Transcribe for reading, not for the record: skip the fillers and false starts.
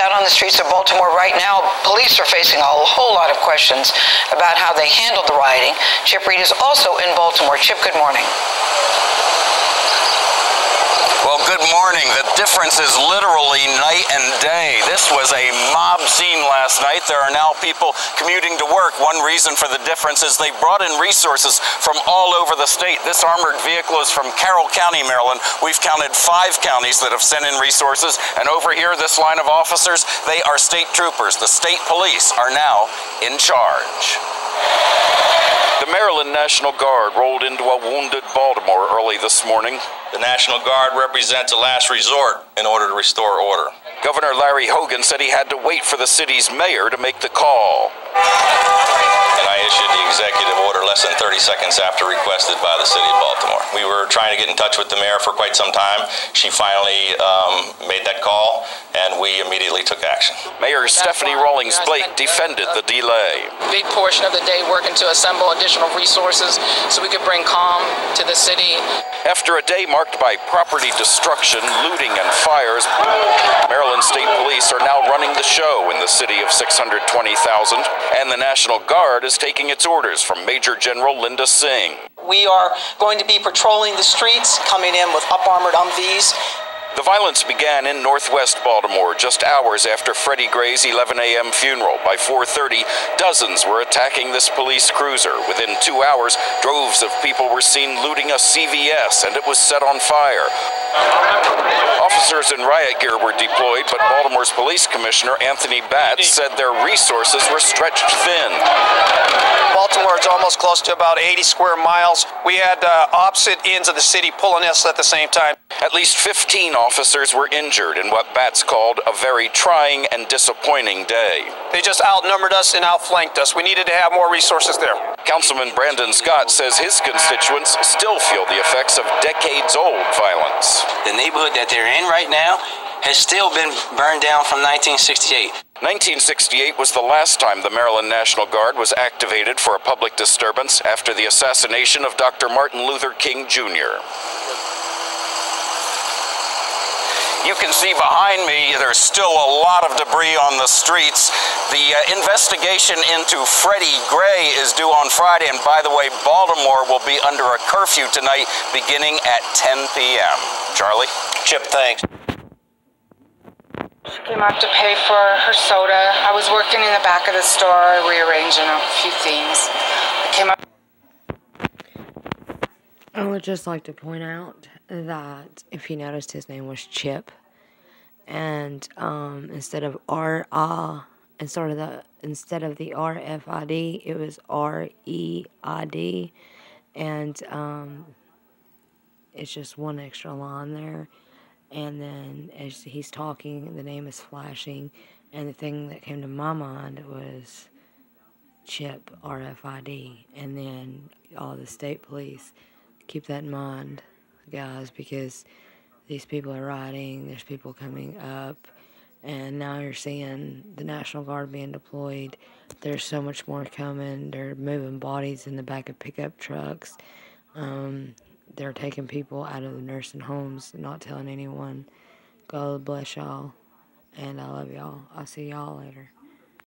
Out on the streets of Baltimore right now, police are facing a whole lot of questions about how they handled the rioting. Chip Reid is also in Baltimore. Chip, good morning. Well, good morning. The difference is literally night and day. This was a mob scene last night. There are now people commuting to work. One reason for the difference is they brought in resources from all over the state. This armored vehicle is from Carroll County, Maryland. We've counted 5 counties that have sent in resources. And over here, this line of officers, they are state troopers. The state police are now in charge. The Maryland National Guard rolled into a wounded Baltimore early this morning. The National Guard represents a last resort in order to restore order. Governor Larry Hogan said he had to wait for the city's mayor to make the call. And I issued the executive order less than 30 seconds after requested by the city of Baltimore. We were trying to get in touch with the mayor for quite some time. She finally made that call, and we immediately took action. Mayor Stephanie Rawlings Blake defended the delay. Big portion of the day working to assemble additional resources so we could bring calm to the city. After a day marked by property destruction, looting, and fires, Maryland State Police are now running the show in the city of 620,000, and the National Guard is taking its orders from Major General Linda Singh. We are going to be patrolling the streets, coming in with up-armored Humvees. The violence began in northwest Baltimore just hours after Freddie Gray's 11 a.m. funeral. By 4:30, dozens were attacking this police cruiser. Within 2 hours, droves of people were seen looting a CVS, and it was set on fire. Officers in riot gear were deployed, but Baltimore's police commissioner, Anthony Batts, said their resources were stretched thin. Baltimore is almost close to about 80 square miles. We had opposite ends of the city pulling us at the same time. At least 15 officers were injured in what Batts called a very trying and disappointing day. They just outnumbered us and outflanked us. We needed to have more resources there. Councilman Brandon Scott says his constituents still feel the effects of decades-old violence. The neighborhood that they're in right now has still been burned down from 1968. 1968 was the last time the Maryland National Guard was activated for a public disturbance after the assassination of Dr. Martin Luther King, Jr. You can see behind me there's still a lot of debris on the streets. The investigation into Freddie Gray is due on Friday, and by the way, Baltimore will be under a curfew tonight beginning at 10 p.m. Charlie? Chip, thanks. She came up to pay for her soda. I was working in the back of the store, rearranging a few things. I came up. I would just like to point out that if you noticed, his name was Chip, and instead of instead of the RFID, it was REID, and it's just one extra line there. And then as he's talking, the name is flashing, and the thing that came to my mind was Chip, RFID, and then all the state police. Keep that in mind, guys, because these people are rioting, there's people coming up, and now you're seeing the National Guard being deployed. There's so much more coming. They're moving bodies in the back of pickup trucks. They're taking people out of the nursing homes and not telling anyone. God bless y'all, and I love y'all. I'll see y'all later.